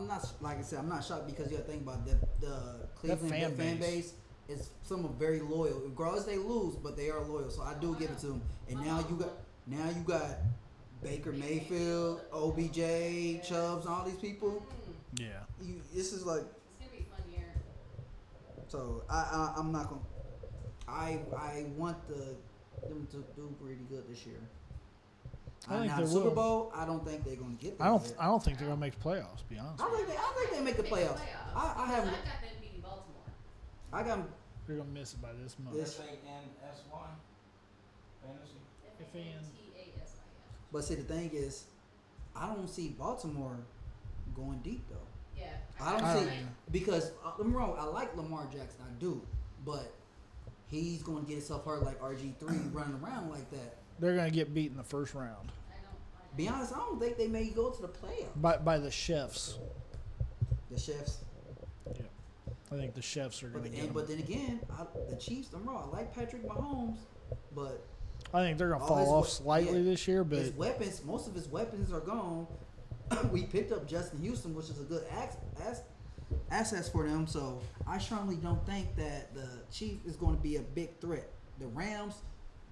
not like I said, I'm not shocked because you got to think about the Cleveland fan base is some are very loyal. Regardless they lose, but they are loyal. So I do give it to them. And now you got Baker Mayfield, OBJ, Chubbs, all these people. Yeah. This is like. It's gonna be a fun year. So I'm not gonna. I want them to do pretty good this year. I think now, they the Super will. Bowl, I don't think they're gonna get there. I don't think they're gonna make the playoffs. To be honest. I think they make the playoffs. I haven't. I got them beating Baltimore. I got 'em They're gonna miss it by this much. This- FANSY fantasy. FANTASIS. But see, the thing is, I don't see Baltimore going deep though. Yeah. I don't I see don't either. because I'm wrong. I like Lamar Jackson, I do, but he's going to get himself hurt like RG3 running around like that. They're gonna get beat in the first round I don't. Be honest, I don't think they may go to the playoffs. by the chefs. The Chiefs, Yeah. I think the chefs are gonna get them. but then again, the Chiefs. I'm wrong. I like Patrick Mahomes, but I think they're gonna all fall his off we- slightly yeah. this year, but his weapons, most of his weapons are gone. We picked up Justin Houston, which is a good assets for them. So I strongly don't think that the Chiefs is going to be a big threat. The Rams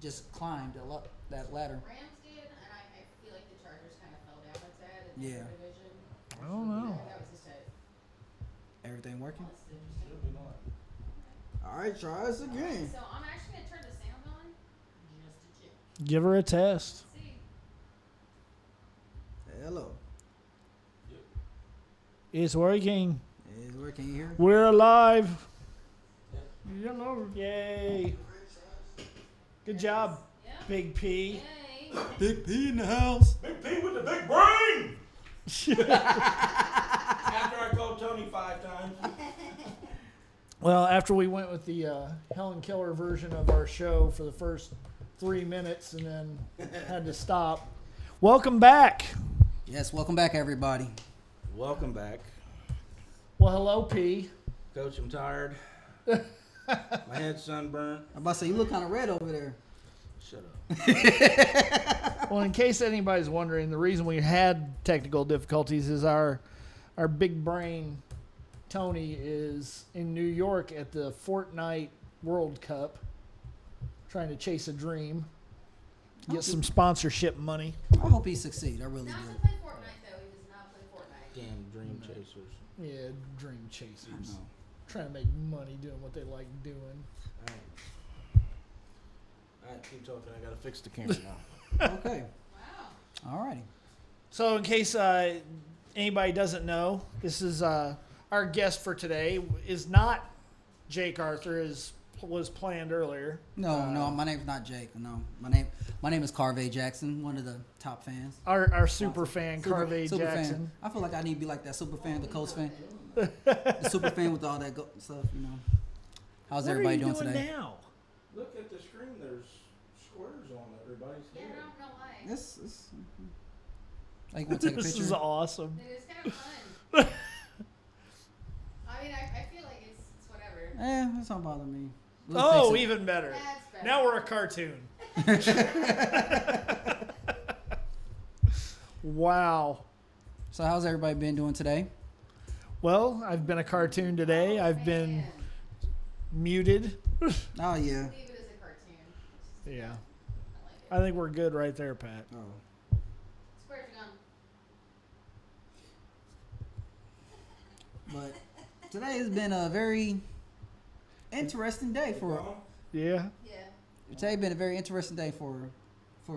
just climbed that ladder. Rams did, and I feel like the Chargers kind of fell down a tad in Yeah. their division. I don't know. That was just it. Everything working? That's interesting. Should be nice. All right, try us again. So I'm actually gonna turn the sound on just to check. give her a test. See. Hello. It's working. Is it working here? We're alive. Hello. Yay. Good job, Yeah. Big P. Yay. Big P in the house. Big P with the big brain. After I called Tony 5 times. Well, after we went with the Helen Keller version of our show for the first 3 minutes and then had to stop. Welcome back. Yes, welcome back, everybody. Welcome back. Well, hello, P. Coach, I'm tired. My head's sunburnt. I'm about to say, you look kind of red over there. Shut up. Well, in case anybody's wondering, the reason we had technical difficulties is our big brain Tony is in New York at the Fortnite World Cup, trying to chase a dream, get some sponsorship money. I hope he succeeds. I really Not do. to play Fortnite though. He does not play Fortnite. Damn dream chasers. Yeah, dream I chasers, know. trying to make money doing what they like doing. Alright, keep talking. I gotta fix the camera now. Okay. Wow. All righty. So, in case anybody doesn't know, this is our guest for today is not Jake Arthur, as was planned earlier. No, my name's not Jake. No, my name is Carvey Jackson, one of the top fans. Our super fan, Carvey Super Jackson. fan. I feel like I need to be like that super fan, the Colts fan, the super fan with all that stuff. You know. How's What everybody are you doing today? now? Look at the screen. There's squares on everybody's Yeah, head. I don't know why. This. Like, want to take a This picture? is awesome. It is kind of fun. I mean, I feel like it's whatever. That's not bother me. We'll Oh, fix it. even better. That's better. Now we're a cartoon. Wow. So how's everybody been doing today? Well, I've been a cartoon today. I've been muted. Oh yeah. Leave it as a cartoon. Yeah. I like it. I think we're good right there, Pat. Oh. Squares are gone. But today has been a very interesting day for. Yeah. Yeah. Today been a very interesting day for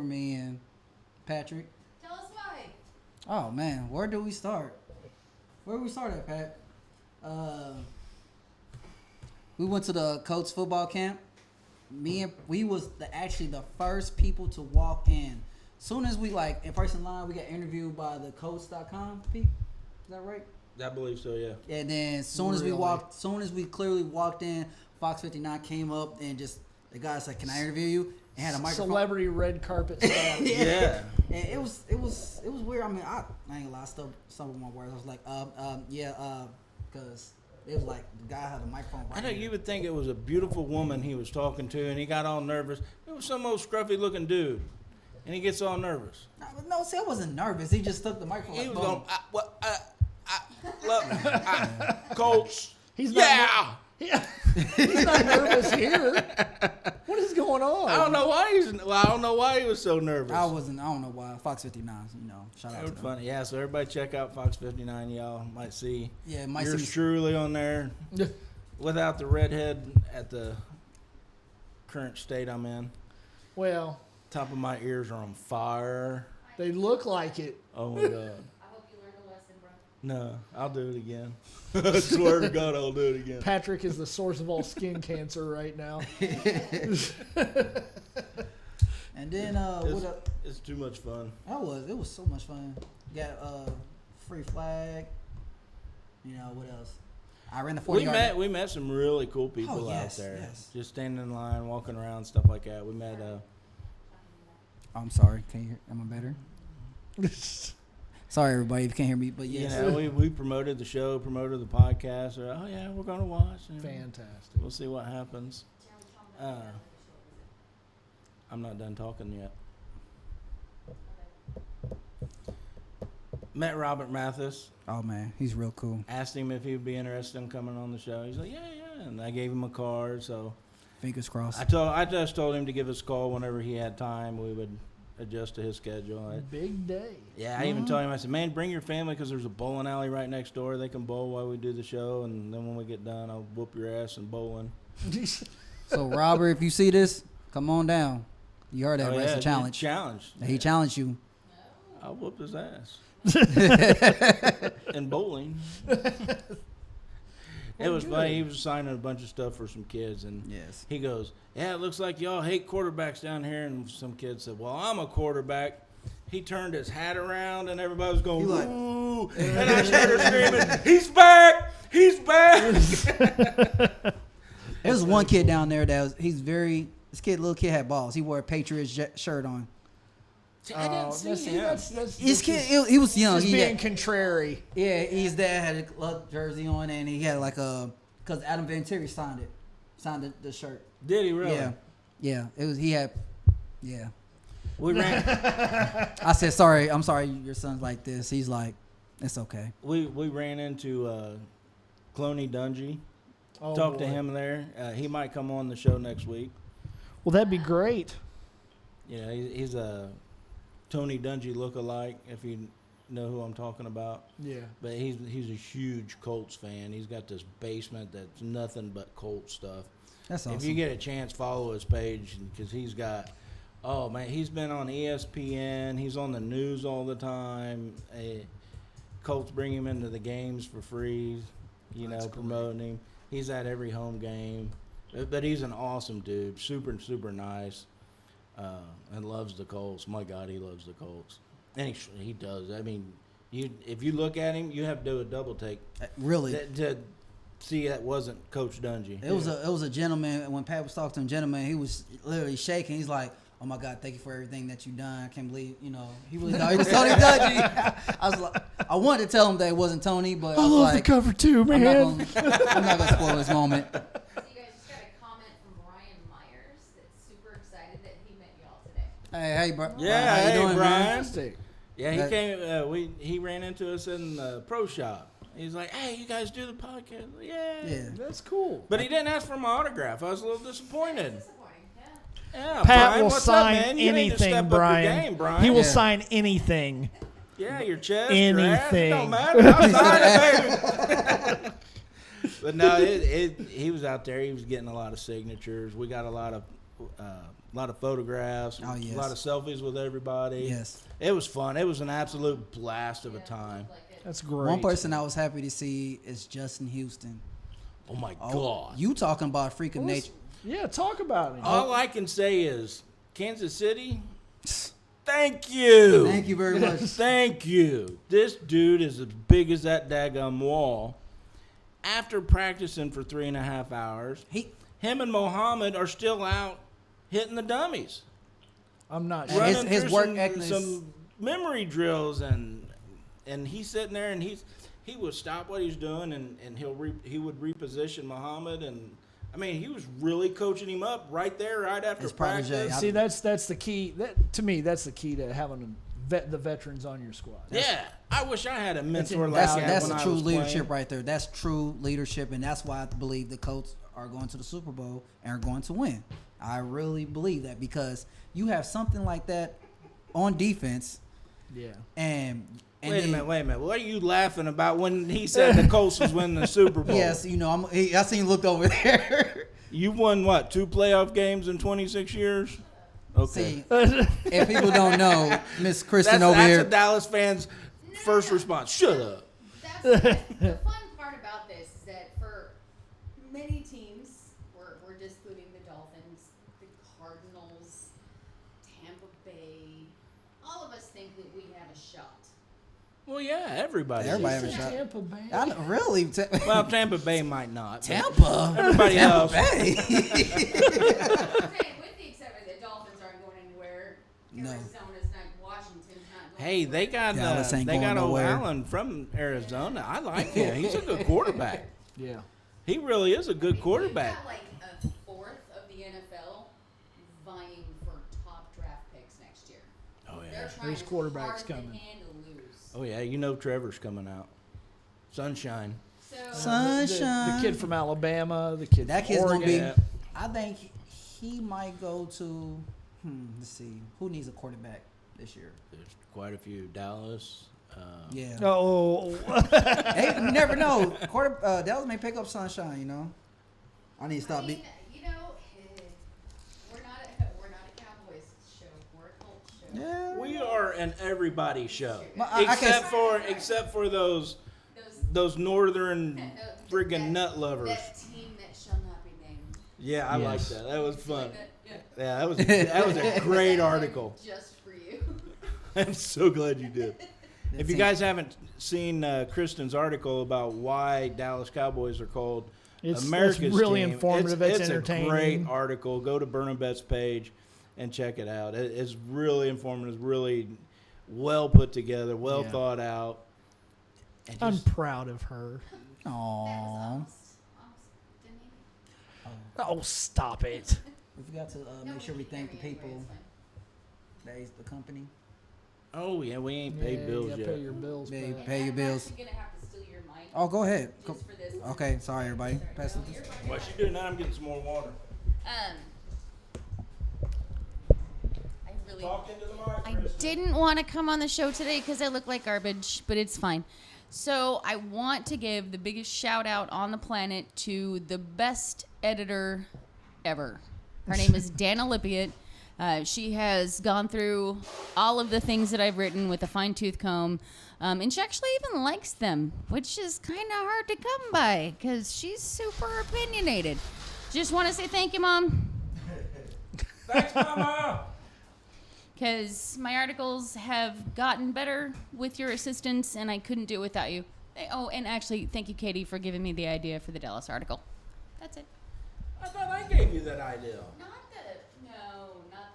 me and Patrick. Tell us why. Oh man, where do we start? Where do we start at, Pat? We went to the Colts football camp. We was actually the first people to walk in. Soon as we in first in line, we got interviewed by the Colts.com. Pete, is that right? I believe so, yeah. And then soon as we clearly walked in, Fox 59 came up and just the guy said, "Can I interview you?" And had a microphone. Celebrity red carpet status. Yeah. And it was weird. I mean, I ain't gonna lie, some of my words. I was like, because it was like the guy had a microphone. Right I know here. you would think it was a beautiful woman he was talking to, and he got all nervous. It was some old scruffy looking dude, and he gets all nervous. No, see, I wasn't nervous. He just took the microphone. He like, was boom. going, Colts. He's not he's not nervous here. What is going on? I don't know why he was so nervous. I don't know why. Fox 59, shout out It to was them. funny. Yeah, so everybody check out Fox 59. Y'all might see Yeah, yours truly on there without the redhead at the current state I'm in. Well, Top of my ears are on fire. they look like it. Oh, my God. I hope you learned a lesson, bro. No, I'll do it again. I swear to God, I'll do it again. Patrick is the source of all skin cancer right now. And then what up? It's too much fun. It was so much fun. Got free flag. What else? I ran the 40 We met some really cool people out there. Yes. Just standing in line, walking around, stuff like that. We met I'm sorry. Can you hear? Am I better? Sorry, everybody, if you can't hear me. But yes. we promoted the show, promoted the podcast. Oh yeah, we're gonna watch. Fantastic. We'll see what happens. I'm not done talking yet. Met Robert Mathis. Oh man, he's real cool. Asked him if he would be interested in coming on the show. He's like, yeah. And I gave him a card. So Fingers crossed. I just told him to give us a call whenever he had time. We would adjust to his schedule. Big day. Yeah, I even told him, I said, man, bring your family because there's a bowling alley right next door. They can bowl while we do the show, and then when we get done, I'll whoop your ass in bowling. So, Robert, if you see this, come on down. You heard that, right? It's a challenge. Challenge. He challenged you. I'll whoop his ass. And bowling. It was funny. He was signing a bunch of stuff for some kids, and Yes. he goes, yeah, it looks like y'all hate quarterbacks down here. And some kid said, well, I'm a quarterback. He turned his hat around, and everybody was going, ooh. And I started screaming, he's back! He's back! There was one kid down there little kid had balls. He wore a Patriots shirt on. I didn't see him. He was young. Just being contrary. Yeah, his dad had a club jersey on, and he had because Adam Vinatieri signed the shirt. Did he really? Yeah. It was. He had. Yeah. We ran. I said, sorry. I'm sorry. Your son's like this. He's like, it's okay. We ran into Cloney Dungy. Oh, Talked boy. to him there. He might come on the show next week. Well, that'd be great. Yeah, he's a Tony Dungy lookalike, if you know who I'm talking about. Yeah. But he's a huge Colts fan. He's got this basement that's nothing but Colts stuff. That's awesome. If you get a chance, follow his page because he's got, oh man, he's been on ESPN. He's on the news all the time. Colts bring him into the games for free, promoting him. He's at every home game. But he's an awesome dude, super nice, and loves the Colts. My God, he loves the Colts. And he does. I mean, if you look at him, you have to do a double take. Really? To see that wasn't Coach Dungy. It was a gentleman. When Pat was talking to him, gentleman, he was literally shaking. He's like, "Oh my God, thank you for everything that you've done. I can't believe, he really thought he was Tony Dungy." I was like, I wanted to tell him that it wasn't Tony, but I love the cover too, man. I'm not gonna spoil this moment. So you guys just got a comment from Brian Myers that's super excited that he met y'all today. Hey, bro. Yeah, how you doing, Brian. man? Yeah, he came. He ran into us in the pro shop. He's like, "Hey, you guys do the podcast?" Like, yeah, That's cool. But he didn't ask for my autograph. I was a little disappointed. Disappointing, yeah. Yeah, Pat Brian, will what's sign up, man? You need to anything, step up Brian. your game, Brian. He will Yeah. sign anything. Yeah, your chest, your ass, it Anything. don't matter. I'll sign it, baby. But no, he was out there. He was getting a lot of signatures. We got a lot of photographs. Oh, yes. A lot of selfies with everybody. Yes. It was fun. It was an absolute blast of a time. That's great. One person I was happy to see is Justin Houston. Oh my Oh, God! you talking about a freak of Well, nature? Yeah, talk about it. All I can say is Kansas City. Thank you. Thank you very much. Thank you. This dude is as big as that daggum wall. After practicing for 3.5 hours, him and Mohammed are still out hitting the dummies. I'm not And sure. Running his through work some, ethic is- some memory drills and he's sitting there and he would stop what he's doing and he would reposition Muhammad and I mean he was really coaching him up right there right after His practice. protege. See, that's the key. That to me, that's the key to having a the veterans on your squad. Yeah, I wish I had a mentor like That's that that's when I true was leadership playing. right there. That's true leadership, and that's why I believe the Colts are going to the Super Bowl and are going to win. I really believe that because you have something like that on defense, Yeah. and Wait a then- minute. What are you laughing about when he said the Colts was winning the Super Bowl? Yes, you know, I seen you looked over there. You won what? 2 playoff games in 26 years? Okay. See, if people don't know, Miss Kristen over that's here. a Dallas fan's first response. Shut up. That's the fun part about this is that for many teams, we're just including the Dolphins, the Cardinals, Tampa Bay. All of us think that we have a shot. Well, yeah, everybody. Everybody does. have a shot. Tampa Bay. I don't, really? Well, Tampa Bay might not. but Tampa. Everybody else. Hey. I'm saying, with the exception the Dolphins aren't going anywhere. No. Arizona's not. Washington's not going. Hey, they got Dallas ain't they going got nowhere. O'Allen from Arizona. I like him. He's a good quarterback. Yeah. He really is a good quarterback. We've got like a fourth of the NFL vying for top draft picks next year. Oh They're yeah. trying There's as quarterbacks hard as they coming. can to lose. Oh yeah. You know Trevor's coming out. Sunshine. So Sunshine. The kid from Alabama, the kid That from kid's Oregon. gonna be. Yeah. I think he might go to. Let's see. Who needs a quarterback this year? There's quite a few. Dallas. Yeah. Oh, Hey, you never know. Dallas may pick up Sunshine. You know. I need to stop. I mean, you know, we're not a Cowboys show. We're a Colts show. Yeah. We are an everybody show, Well, I except for those northern friggin' that- nut lovers. That team that shall not be named. Yeah, I like Yes. that. That was fun. Yeah. Yeah, that was a great article. Just for you. I'm so glad you did. If you guys haven't seen Kristen's article about why Dallas Cowboys are called It's America's really team, informative. It's entertaining. a great article. Go to Burn and Bet's page and check it out. It's really informative, really well put together, well Yeah. thought out. And I'm just- proud of her. That was Aww. almost, didn't he? Oh, stop it. We forgot to No, make sure we can thank the hear me anyway, people it's fine. that is the company. oh yeah, we ain't paid bills yeah, yet. pay your bills. Pay- back. pay your I'm bills. actually gonna have to steal your mic Oh, go ahead. just for this. Okay, sorry everybody. Sorry. Pass No, it. you're fine. While she doing that, I'm getting some more water. I really. Talk into the mic, I Kristen. didn't want to come on the show today because I look like garbage, but it's fine. So I want to give the biggest shout out on the planet to the best editor ever. Her name is Dana Lippiot. She has gone through all of the things that I've written with a fine-tooth comb, and she actually even likes them, which is kind of hard to come by because she's super opinionated. Just want to say thank you, Mom. Thanks, Mama. Because my articles have gotten better with your assistance, and I couldn't do it without you. Oh, and actually, thank you, Katie, for giving me the idea for the Dallas article. That's it. I thought I gave you that idea. Not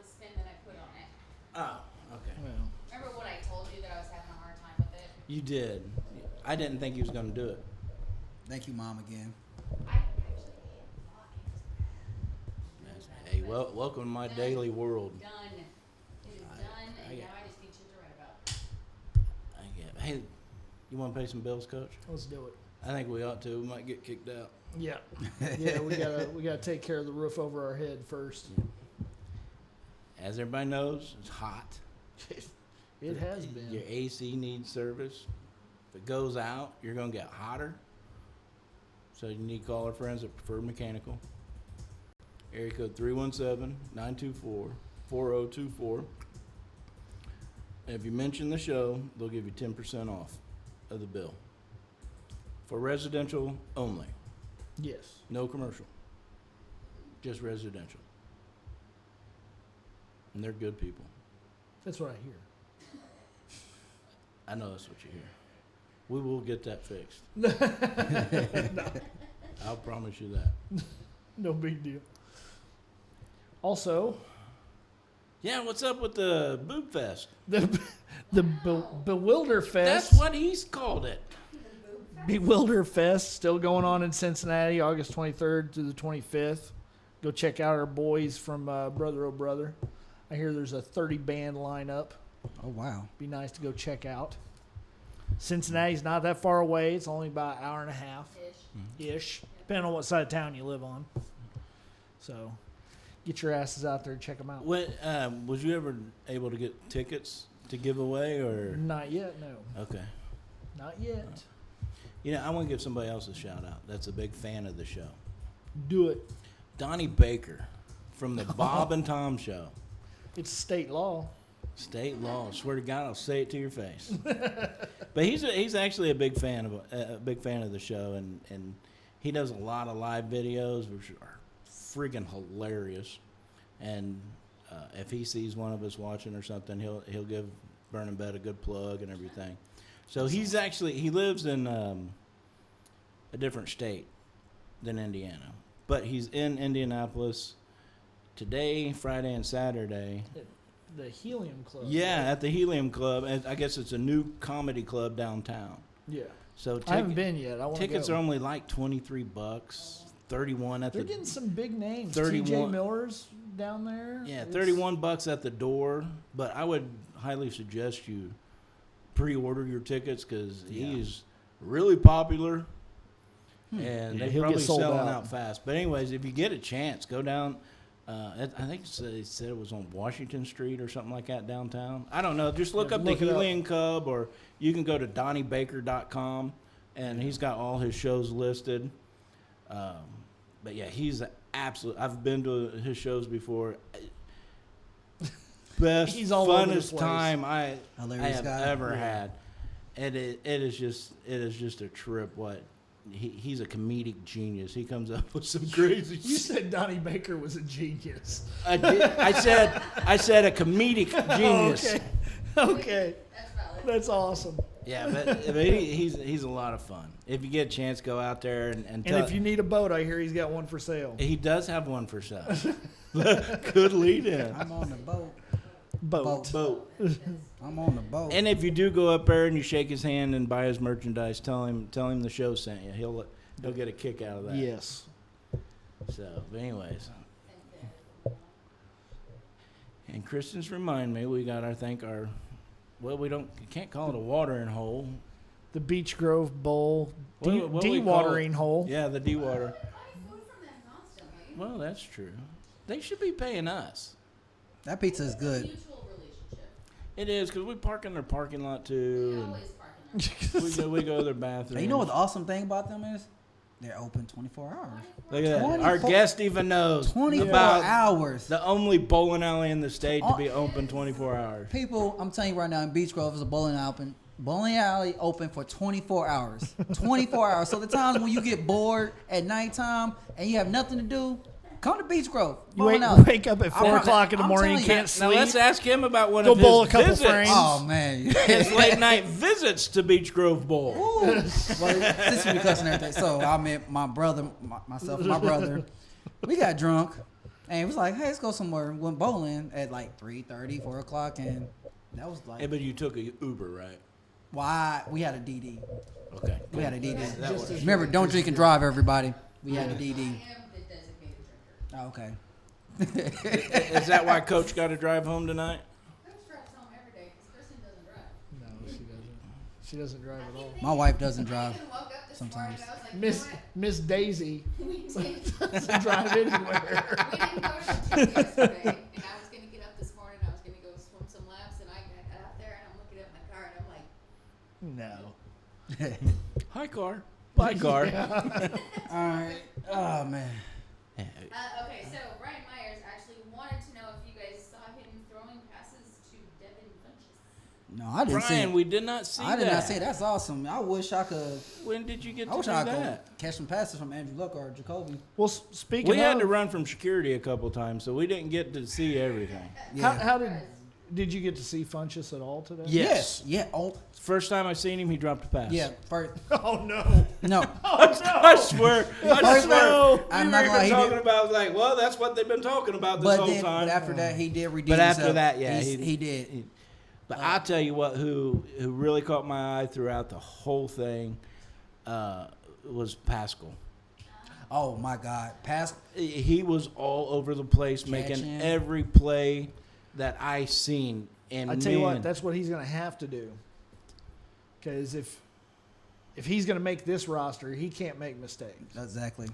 the spin that I put on it. Oh, okay. Well, Remember when I told you that I was having a hard time with it? You did. I didn't think you was gonna do it. Thank you, Mom, again. I actually Hey, well, welcome to my daily world. done. It is done, I and get- now I just need shit to write about. Hey, you want to pay some bills, Coach? let's do it. I think we ought to. We might get kicked out. Yeah, yeah. We gotta take care of the roof over our head first. As everybody knows, it's hot. It has been. Your AC needs service. If it goes out, you're gonna get hotter. So you need to call our friends at Preferred Mechanical. Area code 317-924-4024. And if you mention the show, they'll give you 10% off of the bill. For residential only. Yes. No commercial. Just residential. And they're good people. That's what I hear. I know that's what you hear. We will get that fixed. I'll promise you that. No big deal. Also, Yeah, what's up with the Boob Fest? the Bewilder Fest. That's what he's called it. Bewilder Fest still going on in Cincinnati, August 23rd to the 25th. Go check out our boys from Brother Oh Brother. I hear there's a 30 band lineup. Oh wow. Be nice to go check out. Cincinnati's not that far away. It's only about an hour and a half ish, depending on what side of town you live on. So, get your asses out there and check them out. What was you ever able to get tickets to give away, or Not yet, no. okay? Not yet. You know, I want to give somebody else a shout out. That's a big fan of the show. Do it. Donnie Baker from the Bob and Tom Show. It's state law. State law. Swear to God, I'll say it to your face. But he's actually a big fan of the show, and he does a lot of live videos, which are freaking hilarious. And if he sees one of us watching or something, he'll give Burning Bed a good plug and everything. So he lives in a different state than Indiana, but he's in Indianapolis today, Friday, and Saturday. The Helium Club. Yeah, at the Helium Club. And I guess it's a new comedy club downtown. Yeah. So I haven't been yet. I want to go. tickets are only like $23, $31 at They're the. getting some big names. 31 TJ Miller's down there. Yeah, It's- $31 at the door. But I would highly suggest you pre-order your tickets because he's really popular, and Yeah, they he'll probably get sold selling out. out fast. But anyways, if you get a chance, go down. I think they said it was on Washington Street or something like that downtown. I don't know. Just look Yeah, up look the it up. Helium Club, or you can go to DonnieBaker.com, and he's got all his shows listed. But yeah, he's an absolute. I've been to his shows before. Best, He's all over the funnest place. time I Hilarious have guy. ever had, and it is just a trip. What he's a comedic genius. He comes up with some crazy. You said Donnie Baker was a genius. I did. I said a comedic genius. Okay. That's valid. That's awesome. Yeah, but he's a lot of fun. If you get a chance, go out there and And tell. if you need a boat, I hear he's got one for sale. He does have one for sale. Good lead in. I'm on the boat. Boat. Boat. I'm on the boat. And if you do go up there and you shake his hand and buy his merchandise, tell him the show sent you. He'll get a kick out of that. Yes. So, but anyways. And Kristen's remind me we got we can't call it a watering hole. The Beach Grove Bowl What do we call dewatering it? hole. Yeah, the de-water. Buy food from them constantly. Well, that's true. They should be paying us. That pizza is good. Mutual relationship. It is because we park in their parking lot We too. always park in We go to their bathroom. And you know what the awesome thing about them is? They're open 24 hours. Look at that. 24 Our guest even knows 24 about hours. the only bowling alley in the state to be open 24 hours. People, I'm telling you right now, in Beach Grove is a bowling alley open for 24 hours. 24 hours. So the times when you get bored at nighttime and you have nothing to do, come to Beach Grove. You Bowling alley. wake up at 4 o'clock in the I'm morning, telling you, can't Now sleep. let's ask him about one Go of bowl his a couple visits. frames. Oh man. His late night visits to Beach Grove Bowl. Ooh. Well, since we cussing everything, so I met my brother, myself and my brother. We got drunk, and it was like, hey, let's go somewhere. We went bowling at like 3:30, 4 o'clock, and that was like, Hey, but you took a Uber, right? why? We had a DD. Okay. We had a DD. That works. Remember, don't drink and drive, everybody. We had a DD. I am the designated drinker. Oh, okay. Is that why Coach got to drive home tonight? Coach drives home every day because Kristen doesn't drive. No, she doesn't. She doesn't drive at all. My wife doesn't drive. I even woke up this Sometimes. morning and I was like, Miss you know Miss Daisy what? We doesn't drive anywhere. didn't go to the gym yesterday, and I was going to get up this morning. I was going to go swim some laps, and I got out there, and I'm looking at my car, and I'm like, No. Hi, car. Bye, car. All right. Oh man. okay, so Brian Myers actually wanted to know if you guys saw him throwing passes to Devin Funches. No, I didn't see. Brian, It. we did not see I did that. not see it. That's awesome. I wish I could. When did you get I to wish do I could that? catch some passes from Andrew Luck or Jacoby. Well, speaking We had of, to run from security a couple times, so we didn't get to see everything. how did you get to see Funchess at all today? Yes. Yeah. Oh. First time I seen him, he dropped a pass. Yeah. First. Oh no. No. I swear. I First swear. one, We I'm were not even gonna lie, he talking did- about, like, well, that's what they've been talking about this But whole then, time. but after that, he did redeem But after himself. that, yeah, he did. But I'll tell you what, who really caught my eye throughout the whole thing was Pascal. Oh my God, He was all over the place, making Catching. every play that I seen And I tell you what, that's what he's going to have to do. Because if he's going to make this roster, he can't make mistakes. Exactly.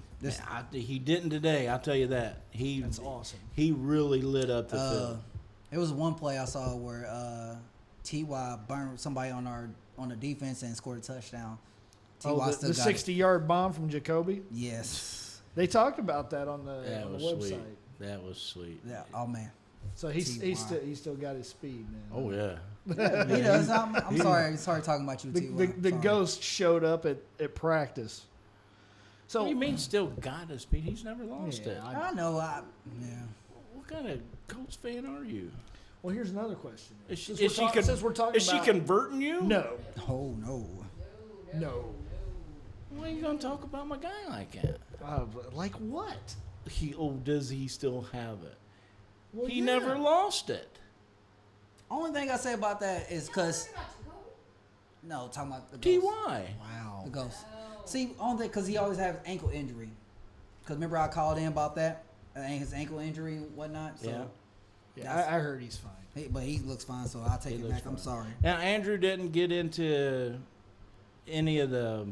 He didn't today. I'll tell you that. That's awesome. He really lit up the field. It was one play I saw where T.Y. burned somebody on the defense and scored a touchdown. The 60-yard bomb from Jacoby? Yes. They talked about that on the website. Sweet. That was sweet. Yeah. Oh man. So he's still got his speed, man. Oh yeah. Yeah, he does. I'm sorry talking about you, T.Y. The ghost showed up at practice. So What do you mean still got his speed? He's never lost it. I know. What kind of Colts fan are you? Well, here's another question. Since we're talking about, she converting you? No. Oh no. No. Why are you gonna talk about my guy like that? Like what? Does he still have it? Well, He yeah. never lost it. Only thing I say about that is because talking about the ghost. T.Y. Wow. The ghost. See, only because he always has ankle injury. Because remember I called in about that, his ankle injury and whatnot. So Yeah, I heard he's fine. but he looks fine, so I'll take it back. I'm sorry. Now Andrew didn't get into any of the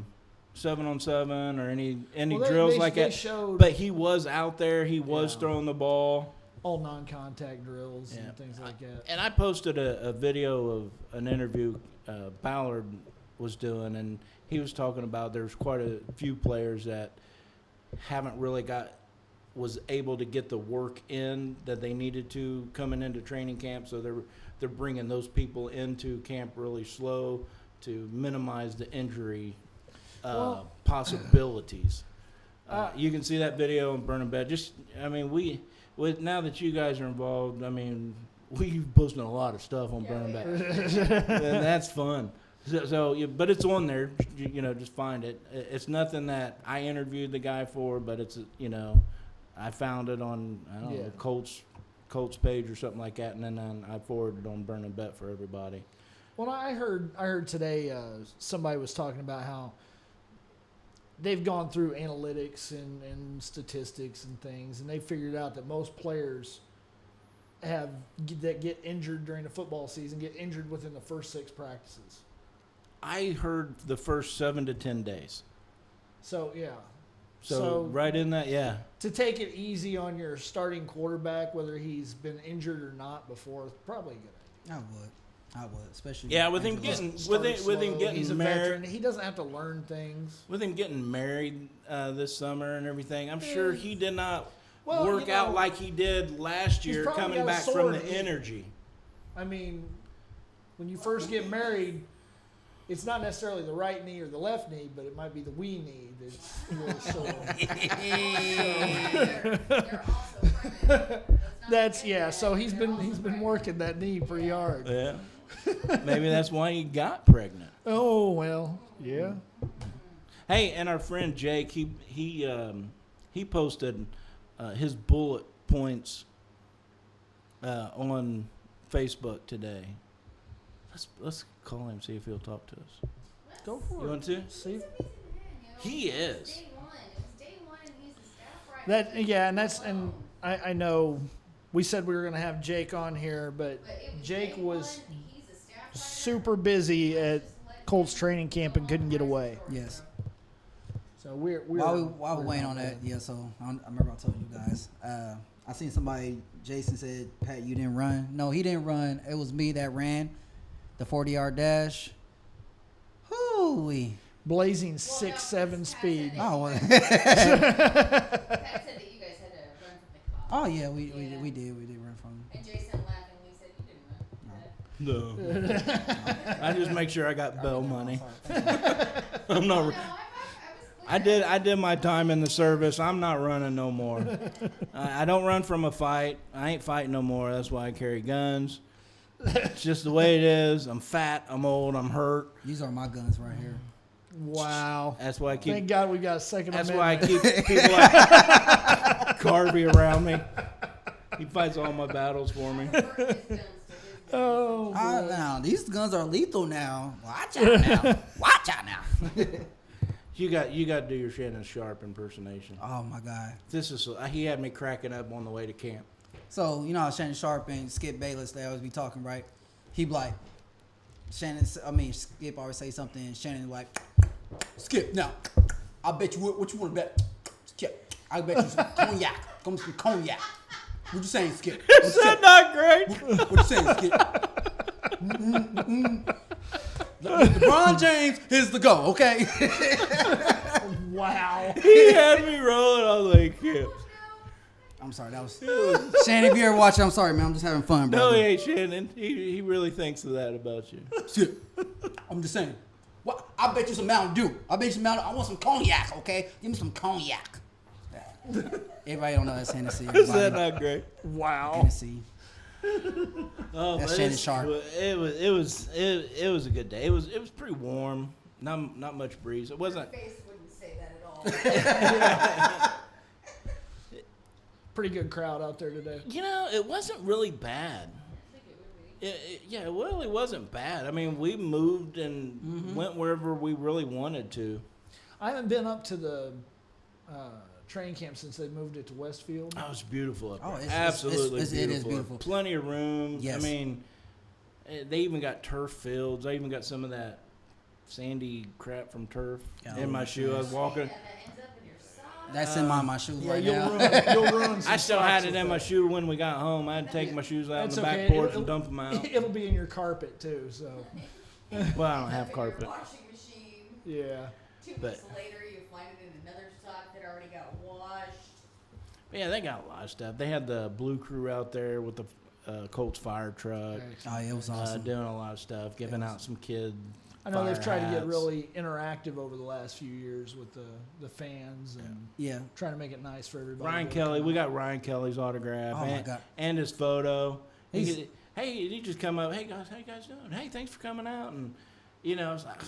7-on-7 or any drills like that. But he was out there. He was throwing the ball. All non-contact drills and things like that. And I posted a video of an interview Ballard was doing, and he was talking about there's quite a few players that haven't really was able to get the work in that they needed to coming into training camp. So they're bringing those people into camp really slow to minimize the injury possibilities. You can see that video in Burning Bed. Now that you guys are involved, we've posted a lot of stuff on Burning Bed, and that's fun. But it's on there. Just find it. It's nothing that I interviewed the guy for, but it's I found it on Colts page or something like that, and then I forwarded it on Burning Bet for everybody. Well, I heard today somebody was talking about how they've gone through analytics and statistics and things, and they figured out that most players that get injured during the football season get injured within the first 6 practices. I heard the first 7 to 10 days. So, yeah. So right in that, yeah. To take it easy on your starting quarterback, whether he's been injured or not before, is probably good. I would, especially. Yeah, with him getting He's a married. veteran. He doesn't have to learn things. With him getting married this summer and everything, I'm sure he did not Well, work out like he did last year, probably coming got a back sore from the knee. energy. I mean, when you first get married, it's not necessarily the right knee or the left knee, but it might be the wee knee that's a little sore. So he's been working that knee pretty hard. Yeah. Maybe that's why he got pregnant. Oh well, yeah. Hey, and our friend Jake, he posted his bullet points on Facebook today. Let's call him, see if he'll talk to us. Go for it. You want to? See He is. that? Yeah, and I know we said we were going to have Jake on here, but Jake was super busy at Colts training camp and couldn't get away. Yes. So we're while we're waiting on that, so I remember I told you guys. I seen somebody, Jason said, Pat, you didn't run. No, he didn't run. It was me that ran the 40-yard dash. Hoo-wee. blazing 6'7" speed. Oh, well. Pat said that you guys had to run from the clock. Oh yeah, we did run from. And Jason laughingly said you didn't run. No. I just make sure I got bell money. I'm not. No, I did my time in the service. I'm not running no more. I don't run from a fight. I ain't fighting no more. That's why I carry guns. It's just the way it is. I'm fat. I'm old. I'm hurt. These are my guns right here. Wow. That's why I keep. Thank God we got a second That's amendment. why I keep people like Carvey around me. He fights all my battles for me. Oh, Now these guns are lethal now. Watch out now. Watch out now. You got to do your Shannon Sharp impersonation. Oh my God. He had me cracking up on the way to camp. So you know how Shannon Sharp and Skip Bayless, they always be talking, right? he be like, Skip always say something, and Shannon like, Skip, now, I bet you what you want to bet? Skip, I bet you some cognac. Come some cognac. What you saying, Skip? Is that not great? What you saying, Skip? LeBron James is the go, okay? Wow. He had me rolling. I was like, yeah. I'm sorry, that was Shannon. If you ever watch it, I'm sorry, man. I'm just having fun, bro. No, he ain't Shannon. He really thinks of that about you. Skip, I'm just saying. What? I bet you some Mountain Dew. I want some cognac, okay? Give me some cognac. Everybody don't know that's Hennessy. Is that not great? Wow. Hennessy. Oh, That's but Shannon Sharp. It was a good day. It was pretty warm. Not much breeze. It wasn't. Your face wouldn't say that at all. Pretty good crowd out there today. You know, it wasn't really bad. It really wasn't bad. I mean, we moved and went wherever we really wanted to. I haven't been up to the train camp since they moved it to Westfield. Oh, it's beautiful up there. Oh, Absolutely it is beautiful. Plenty of room. Yes. I mean, they even got turf fields. I even got some of that sandy crap from turf in my shoe. I was walking. That's in my shoes Yeah, right now. you'll ruin some I still socks had it with in my that. shoe when we got home. I had to take my shoes out on That's the back okay. porch and dump them out. It'll be in your carpet too. So Well, I don't have carpet. Washing machine. yeah. 2 But- weeks later, you find it in another sock that already got washed. But yeah, they got a lot of stuff. They had the Blue Crew out there with the Colts fire truck, Oh, it was awesome. doing a lot of stuff, giving out some kid. I know they've fire tried to get hats. really interactive over the last few years with the fans and Yeah. trying to make it nice for everybody. Ryan to Kelly, come we out. got Ryan Kelly's autograph Oh, my God. and his photo. He's- Hey, he just come up. Hey guys, how you guys doing? Hey, thanks for coming out. And it's like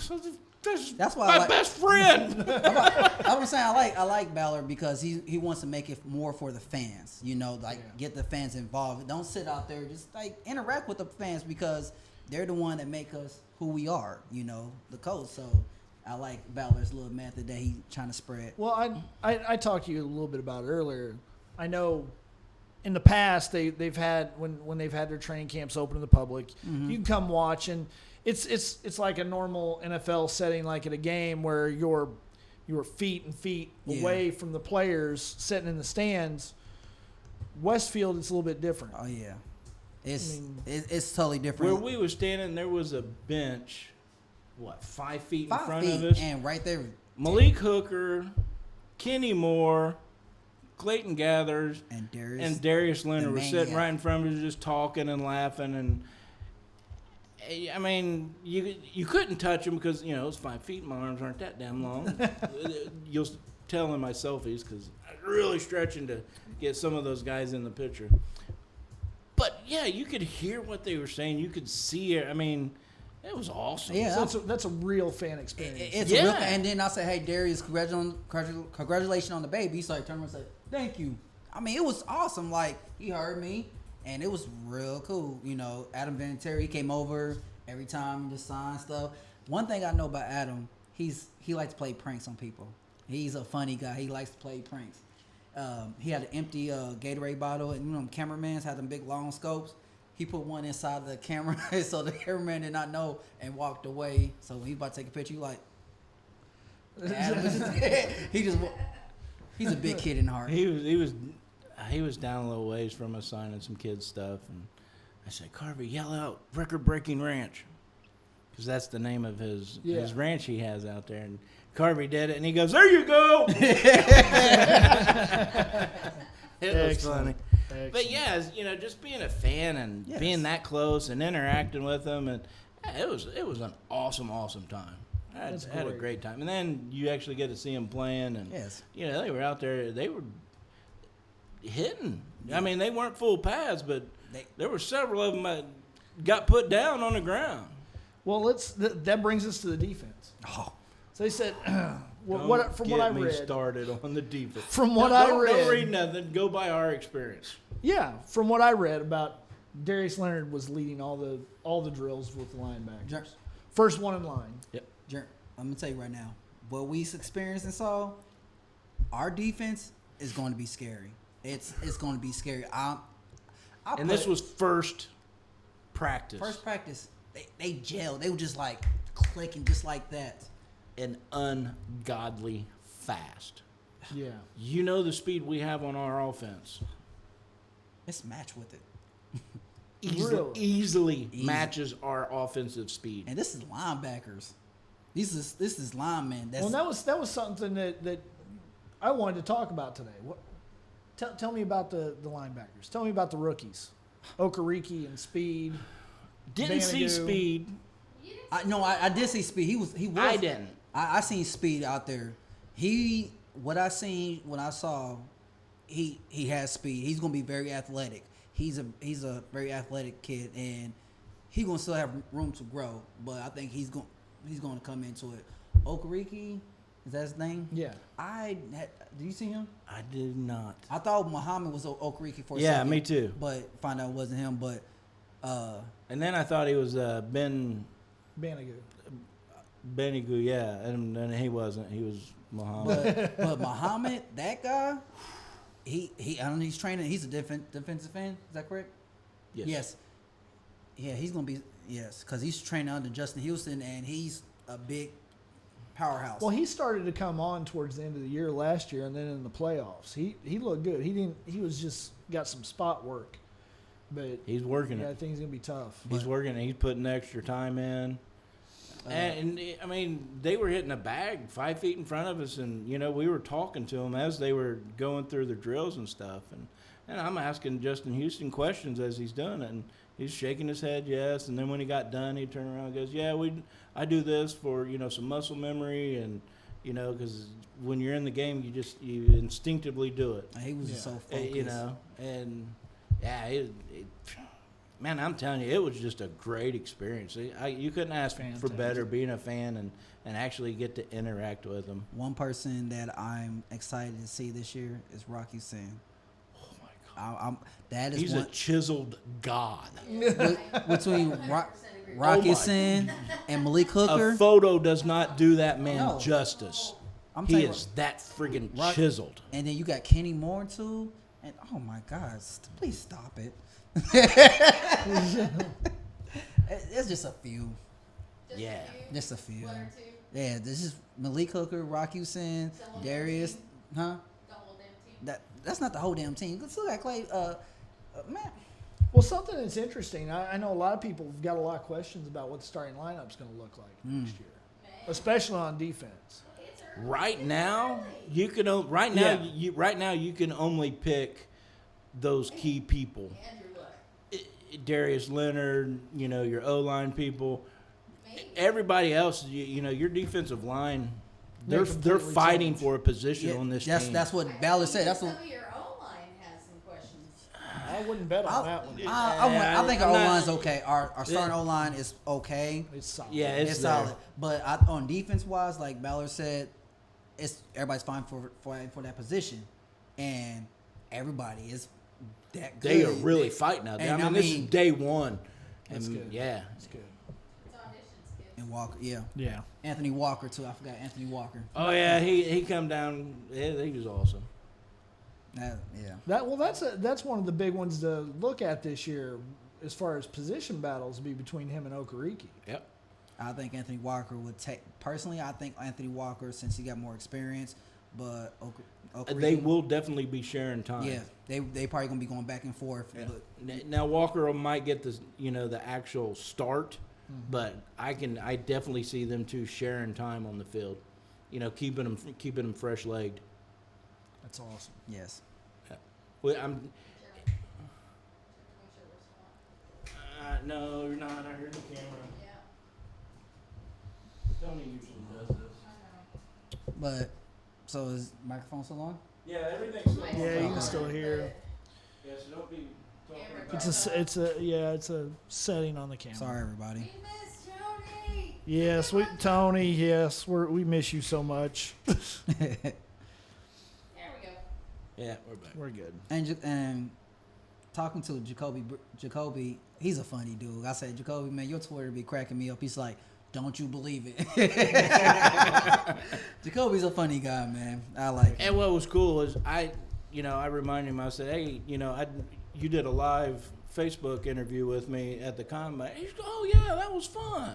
That's why my I like. best friend. I was saying I like Ballard because he wants to make it more for the fans. Get the fans involved. Don't sit out there, just like interact with the fans because they're the one that make us who we are. The Colts. So I like Ballard's little method that he's trying to spread. Well, I talked to you a little bit about it earlier. I know in the past they've had when they've had their training camps open to the public, you can come watch and it's like a normal NFL setting, like at a game where you're feet and feet away from the players sitting in the stands. Westfield, it's a little bit different. Oh yeah, it's totally Where different. we were standing, there was a bench, 5 feet in 5 front feet of us. and right there. Malik Hooker, Kenny Moore, Clayton Gathers, And Darius Leonard the were man, sitting yeah. right in front of us, just talking and laughing. And I mean, you couldn't touch them because it's 5 feet. My arms aren't that damn long. You'll tell in my selfies because I'm really stretching to get some of those guys in the picture. But yeah, you could hear what they were saying. You could see it. I mean, it was awesome. Yeah. So that's a real fan experience. It's Yeah. a real, and then I say, "Hey, Darius, congratulations on the baby." He's like, turn around and say, "Thank you." I mean, it was awesome. Like he heard me, and it was real cool. Adam Vinatieri, he came over every time to sign stuff. One thing I know about Adam, he likes to play pranks on people. He's a funny guy. He likes to play pranks. He had an empty Gatorade bottle, and cameramans had them big long scopes. He put one inside the camera, so the cameraman did not know and walked away. So when he about to take a picture, you like, Adam was just, he's a big kid in heart. He was down a little ways from us signing some kids stuff, and I said, "Carvey, yell out Record Breaking Ranch," because that's the name of his ranch he has out there. And Carvey did it, and he goes, "There you go." It was funny. But yeah, just being a fan and being that close and interacting with them, and it was an awesome time. I had a great time, and then you actually get to see them playing, and they were out there. They were hitting. I mean, they weren't full pads, but there were several of them that got put down on the ground. Well, that brings us to the defense. Oh, So they said, Don't what I get me read, started on the defense. From what Don't I read, read nothing. Go by our experience. yeah, from what I read about Darius Leonard was leading all the drills with the linebackers. First one in line. Yep. I'm gonna tell you right now, what we experienced and saw, our defense is going to be scary. It's going to be scary. And this was first practice. First practice, they gelled. They were just like clicking just like that. And ungodly fast. Yeah. You know the speed we have on our offense. Let's match with it. Really? Easily matches our offensive speed. And this is linebackers. This is linemen. That's, Well, that was something that I wanted to talk about today. What? Tell me about the linebackers. Tell me about the rookies, Okereke and Speed. Didn't see Banigou. Speed. I did see Speed. He was. I didn't. I seen Speed out there. What I seen when I saw, he has speed. He's gonna be very athletic. He's a very athletic kid, and he's gonna still have room to grow. But I think he's gonna come into it. Okereke, is that his name? Yeah. Did you see him? I did not. I thought Muhammad was Okereke for a Yeah, second. me too. But find out it wasn't him. But And then I thought he was Banigou. Benigou, yeah, and he wasn't. He was Muhammad. but Muhammad, that guy, he I don't know, he's training. He's a defensive end. Is that correct? Yes. Yeah, he's gonna be because he's training under Justin Houston, and he's a big powerhouse. Well, he started to come on towards the end of the year last year, and then in the playoffs, he looked good. He was just got some spot work, but He's working yeah, I it. think he's gonna be tough. He's working it. He's putting extra time in. And I mean, they were hitting a bag 5 feet in front of us, and we were talking to them as they were going through their drills and stuff, and I'm asking Justin Houston questions as he's doing it, and he's shaking his head yes, and then when he got done, he turned around and goes, yeah, I do this for some muscle memory, and because when you're in the game, you instinctively do it, He was just so focused. and yeah, man, I'm telling you, it was just a great experience. You couldn't ask for Fantastic. better being a fan and actually get to interact with them. One person that I'm excited to see this year is Rocky Sin. Oh my God, That is he's one a chiseled god. between Oh Rocky my- Sin and Malik Hooker. A photo does not do that man No. justice. I'm He telling you, is that friggin' Rock- chiseled. And then you got Kenny Moore too. And oh my God, please stop it. It's just a few. Yeah. Just a few. Yeah, this is Malik Hooker, Rocky Sin, Darius. Huh? That's not the whole damn team. Let's look at Clay. Man. Well, something that's interesting. I know a lot of people have got a lot of questions about what the starting lineup's going to look like next year, especially on defense. Right now, you can you can only pick those key people. Darius Leonard, your O-line people. Everybody else, your defensive line, they're completely fighting changed. for a position on this team. That's what Ballard said. That's what Some of your O-line has some questions. I wouldn't bet on that one. I think our I'm not- O-line's okay. Our starting O-line is okay. It's solid. Yeah, It's there. solid. But on defense-wise, like Ballard said, everybody's fine for that position. And everybody is that good. They are really fighting out there. And I mean, this is day one. That's And, good. Yeah. It's good. It's auditions, kids. And Walker, yeah. Yeah. Anthony Walker too. I forgot Anthony Walker. Oh yeah, he come down. Yeah, he was awesome. Yeah. That's one of the big ones to look at this year, as far as position battles, be between him and Okereke. Yep. I think Anthony Walker would take. Personally, I think Anthony Walker, since he got more experience, but Okereke, They will definitely be sharing time. Yeah, they probably gonna be going back and forth. Yeah. But Now Walker might get the actual start, but I definitely see them two sharing time on the field. Keeping them fresh legged. That's awesome. yes, Well, Check to make sure we're still on. no, you're not. I heard the camera. Yeah, Tony usually does this. I know. but so is microphone still on? Yeah, everything's still Yeah, you Okay. can still hear. Yeah, so don't be talking Camera about It's a setting on the camera. Sorry, everybody. We miss Tony. Yes, Tony. Yes, we miss you so much. There we go. Yeah, we're back. We're good. And talking to Jacoby, he's a funny dude. I said, Jacoby, man, your Twitter be cracking me up. He's like, don't you believe it? Jacoby's a funny guy, man. I like him. And what was cool is I reminded him. I said, hey, you did a live Facebook interview with me at the combine. He's oh yeah, that was fun.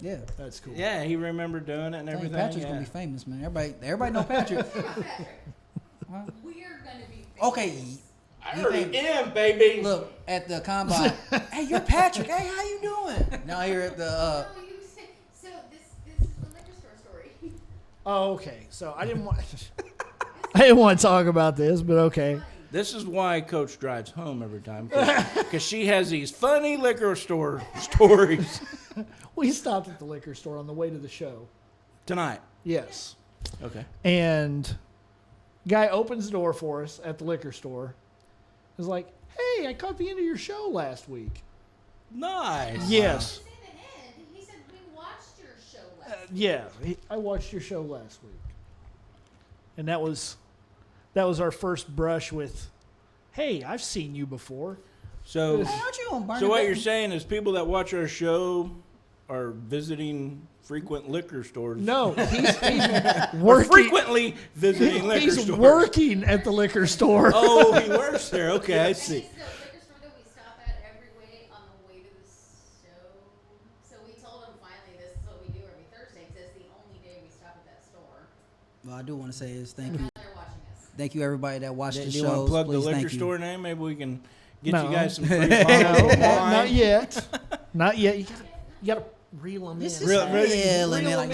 Yeah. That's cool. Yeah, he remembered doing it and Dang, everything. Patrick's yeah. gonna be famous, man. Everybody know Patrick. We're gonna be famous. Okay. I already am, baby. Look at the combine. Hey, you're Patrick. Hey, how you doing? Now here at the. No, you said, so this is the liquor store story. Oh, okay. So I didn't want. I didn't want to talk about this, but okay. This is why Coach drives home every time because she has these funny liquor store stories We stopped at the liquor store on the way to the show. tonight. Yes. Okay. And guy opens the door for us at the liquor store. Is like, hey, I caught the end of your show last week. Nice. Yes. He said the end. He said we watched your show last Yeah. I watched your show last week. And that was our first brush with, hey, I've seen you before. So, Hey, aren't you on Barney so what Back? you're saying is people that watch our show are visiting frequent liquor stores. No, he's Or working. frequently visiting liquor He's stores. working at the liquor store. Oh, he works there. Okay, I And see. it's the liquor store that we stop at every way on the way to the show. So we told him finally this is what we do every Thursday because it's the only day we stop at that store. Well, I do want to say is So thank you. now they're watching us. Thank you, everybody that watched Do the you want shows. to plug the Please, liquor thank you. store name? Maybe we can get No. you guys some free No, bottles of wine. not yet. Not yet. You gotta reel them This in. is Real- yeah, let me like.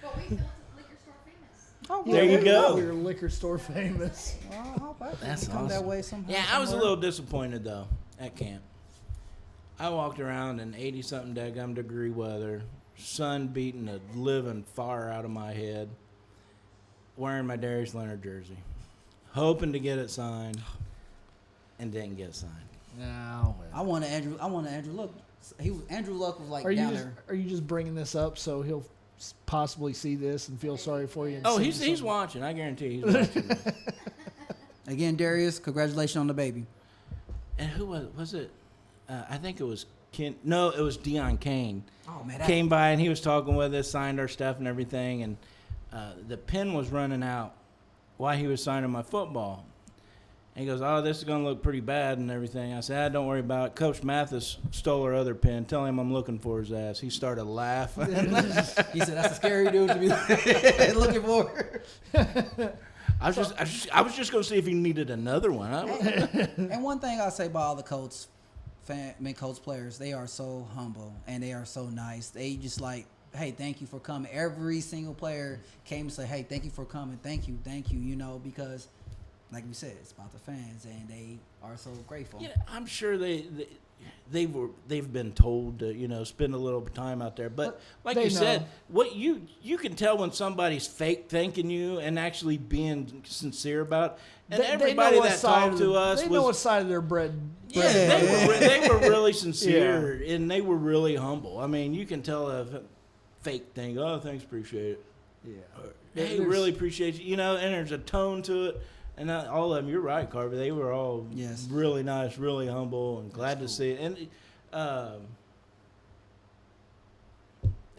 But we felt liquor store famous. Oh, There you go. We're liquor store famous. Well, I hope I That's come that awesome. way somehow. Yeah, I was a somewhere. little disappointed though at camp. I walked around in 80-something daggum degree weather, sun beating the living fire out of my head, wearing my Darius Leonard jersey, hoping to get it signed, and didn't get signed. No. I want Andrew Luck. Andrew Luck was like Are you down just, there. are you just bringing this up so he'll possibly see this and feel sorry for you? And Oh, send he's you something? watching. I guarantee he's watching. this. Again, Darius, congratulations on the baby. And who was it? I think it was Ken. No, it was Deion Kane. Oh man, Came by and he was talking with us, signed our stuff and everything, and the pen was running out while he was signing my football. And he goes, "Oh, this is going to look pretty bad and everything." I said, "Don't worry about it. Coach Mathis stole our other pen. Tell him I'm looking for his ass." He started laughing. he said that's a scary dude to be looking for. I was just going to see if he needed another one. And one thing I'll say about all the Colts Colts players, they are so humble and they are so nice. They just like, hey, thank you for coming. Every single player came and said, hey, thank you for coming. Thank you, you know, because like we said, it's about the fans and they are so grateful. Yeah, I'm sure they've been told to spend a little time out there, but like They you said, know. what you can tell when somebody's fake thanking you and actually being sincere about it. And everybody know what that side talked of to the- us they know what was side of their bread. yeah, they were really sincere Yeah. and they were really humble. I mean, you can tell a fake thing. Oh, thanks, appreciate it. Yeah. Hey, There's- really appreciate you. And there's a tone to it. And all of them, you're right, Carver. They were all Yes. really nice, really humble, and glad to see it. And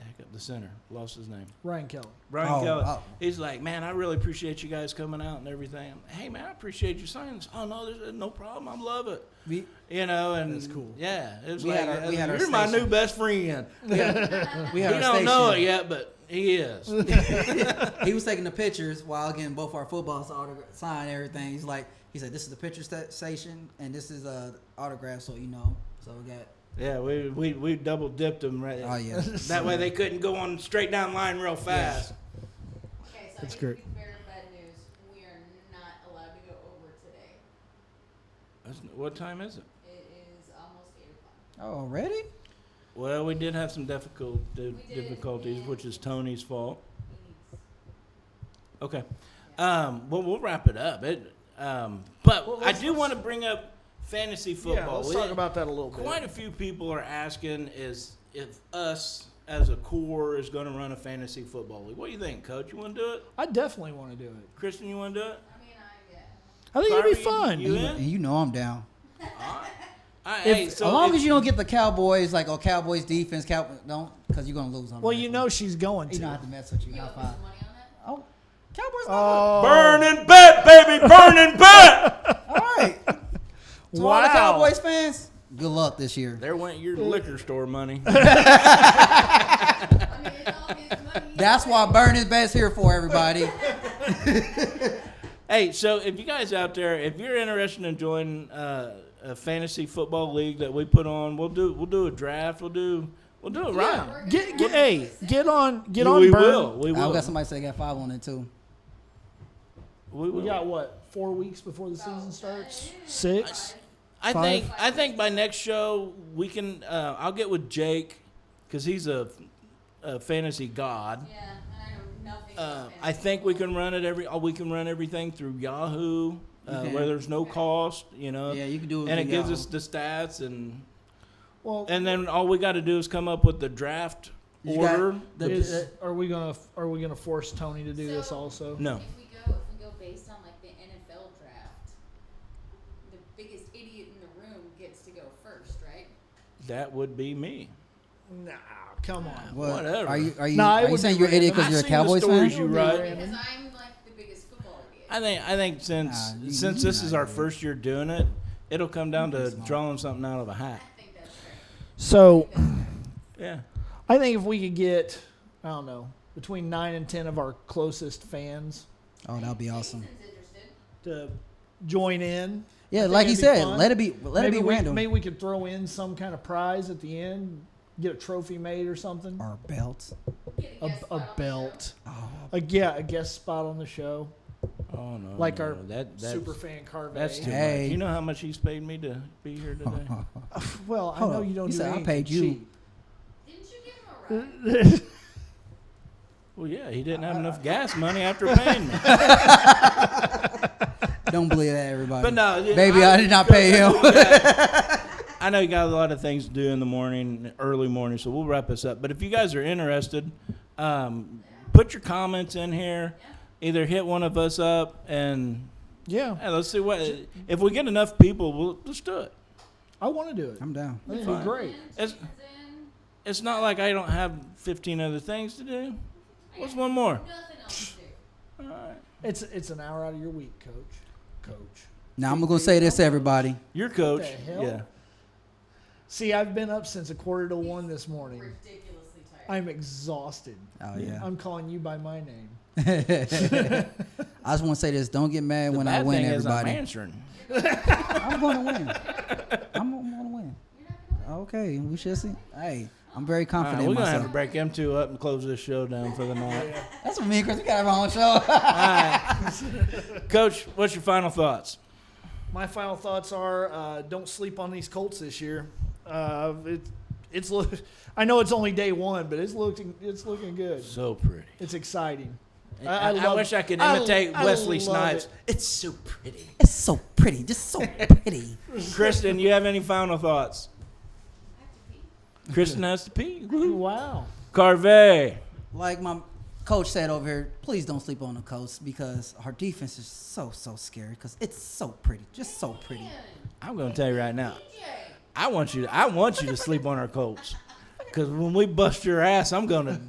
heck up the center, lost his name. Ryan Kelly. Brian Kelly. Oh. He's like, man, I really appreciate you guys coming out and everything. Hey, man, I appreciate you signing this. Oh no, there's no problem. I love it. We, And That's cool. Yeah, it was We like, had our you're my station. new best friend. we had He our don't know it station. yet, but he is. He was taking the pictures while getting both our footballs signed and everything. He said, this is the picture station and this is autograph, so you know. So we got. Yeah, we double dipped them right. Oh yeah. That way they couldn't go on straight down line real fast. Okay, so That's I great. need to be very bad news. We are not allowed to go over today. What time is it? It is almost 8 o'clock. Oh, already? Well, we did have some did, difficulties, yeah. which is Tony's fault. He needs. Okay. Well, we'll wrap it up. But Well, I let's- do want to bring up fantasy football. Yeah, let's talk about that a little bit. Quite a few people are asking is if us as a core is going to run a fantasy football league. What do you think, Coach? You want to do it? I definitely want to do it. Kristen, you want to do it? I mean, yeah. I think it'd be Carver, fun. you in? And you know I'm down. All right. If- Hey, so as long if- as you don't get the Cowboys, like, Cowboys defense, don't, because you're going to lose on Well, that you one. know she's going You don't to. have to mess with you. You High owe me five. some money on that? Oh, Cowboys. Burn and bet, baby. Burn and bet. All right. To all the Cowboys fans, good luck this year. There went your liquor store money. That's why Burn is best here for everybody. Hey, so if you guys out there, if you're interested in joining a fantasy football league that we put on, we'll do a draft. We'll do it right. Get on We Burn. will. We I will. got somebody say they got 5 on it too. We will. We got what? 4 weeks before the season starts? 6? I Five? think by next show we can. I'll get with Jake because he's a fantasy god. Yeah, I know nothing. About I think we can run it we can run everything through Yahoo, can. where there's no cost. Yeah, you can do it. and it through gives Yahoo. us the stats Well, and then all we got to do is come up with the draft You got order. are we gonna force Tony to do this also? No. If we go based on like the NFL draft, the biggest idiot in the room gets to go first, right? That would be me. Nah, come on. What? Whatever. Are you Nah, it are you would saying be you're an idiot random. because you're a I've seen the Cowboys stories fan? you It would be write. random. Because I'm like the biggest football idiot. I think since Nah, since you this is not our idiot. first year doing it, it'll come down to smart. drawing something out of a hat. I think that's fair. So, Yeah. I think if we could get, I don't know, between 9 and 10 of our closest fans Oh, that'd be awesome. Jason's interested. to join in. I Yeah, think like you it'd be said, fun. let it be random. Maybe we could throw in some kind of prize at the end, get a trophy made or something. Or belts. Get a guest spot A on the belt. Oh, A guest spot on the show. Oh no. Like no, our that's super fan Carvey. That's too Hey. much. You know how much he's paid me to be here today? Well, I Hold know up. you don't You do said I anything paid you. cheap. Didn't you give him a ride? Well, yeah, he didn't have enough gas money after paying me. don't believe that, everybody. But no, Baby, I did not pay him. I know you got a lot of things to do in the morning, early morning, so we'll wrap this up. But if you guys are interested, put your comments in here. Either hit one of us up and Yeah, hey, let's see what if we get enough people, let's do it. I want to do it. I'm down. I think it'd be great. It's- Jason's in. It's not like I don't have 15 other things to do. What's one more? Nothing else to do. All right. It's an hour out of your week, Coach. Now I'm gonna say this, to everybody. Your coach. the hell? Yeah. See, I've been up since 1:45 this morning. Ridiculously tired. I'm exhausted. Oh yeah. I'm calling you by my name. I just want to say this. Don't get mad when I Bad win, thing is I'm everybody. answering. I'm going to win. I'm going to win. You're not gonna win. Okay, we should see. Hey, I'm very All confident right, we're in gonna have myself. to break them two up and close this show down for the night. That's what me and Chris, we got our own show. Coach, what's your final thoughts? My final thoughts are: don't sleep on these Colts this year. I know it's only day one, but it's looking good. So pretty. It's exciting. I wish I could imitate Wesley love Snipes. it. It's so pretty. It's so pretty, just so pretty. Kristen, you have any final thoughts? I have to pee. Kristen has to pee. Woo-hoo. Wow. Carvey. Like my coach said over here, please don't sleep on the Colts because our defense is so scary because it's so pretty, just so pretty. I'm gonna tell you right now. DJ. I want you to sleep on our Colts. Because when we bust your ass, I'm gonna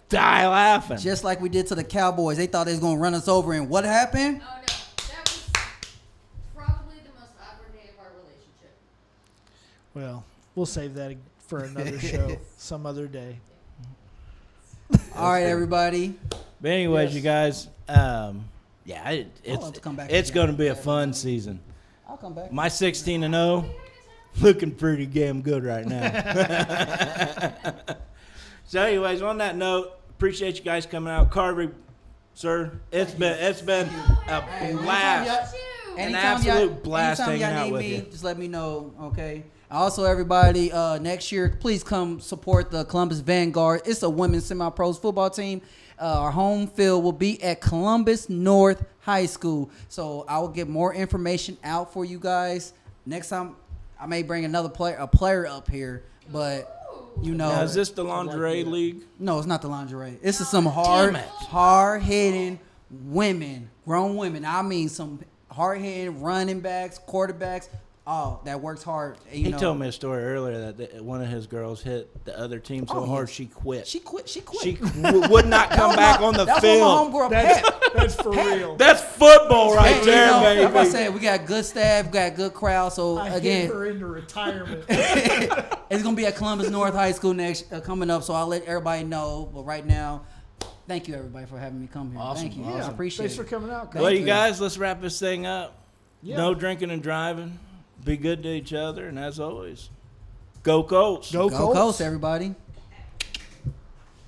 die laughing. Just like we did to the Cowboys, they thought they was gonna run us over, and what happened? Oh no, that was probably the most awkward day of our relationship. Well, we'll save that for another show, some other day. All right, everybody. But anyways, Yes. you guys, I'll have to come back it's again. going to be a fun season. I'll come back. My 16-0, looking pretty damn good right now. So, anyways, on that note, appreciate you guys coming out. Carvey, sir, it's been a blast. You. An absolute blast anytime hanging y'all out need with me, you. just let me know, okay? Also, everybody, next year, please come support the Columbus Vanguard. It's a women's semi-pros football team. Our home field will be at Columbus North High School. So I will get more information out for you guys. Next time, I may bring a player up here, but you know. Now, is this the lingerie league? No, it's not the lingerie. This is some hard-hitting women, grown women. I mean, some hard-hitting running backs, quarterbacks, that works hard. And, He told me a story earlier that one of his girls hit the other team so hard she quit. She quit. She would not come back on the field. That was my homegirl, Pep. That's for real. That's football right there, baby. Like I said, we got good staff, we got good crowd. So I again, hit her into retirement. it's gonna be at Columbus North High School next coming up. So I'll let everybody know. But right now, thank you everybody for having me come here. Awesome, Thank you. awesome. I appreciate Thanks it. for coming out. Well, you guys, let's wrap this thing up. Yeah. No drinking and driving. Be good to each other, and as always, go Colts. Go Go Colts. Colts, everybody.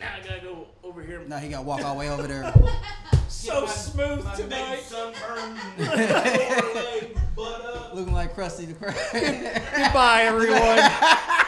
Now I gotta go over here. Now he got to walk all the way over there. So smooth tonight. Looking like Krusty the Krab. Goodbye, everyone.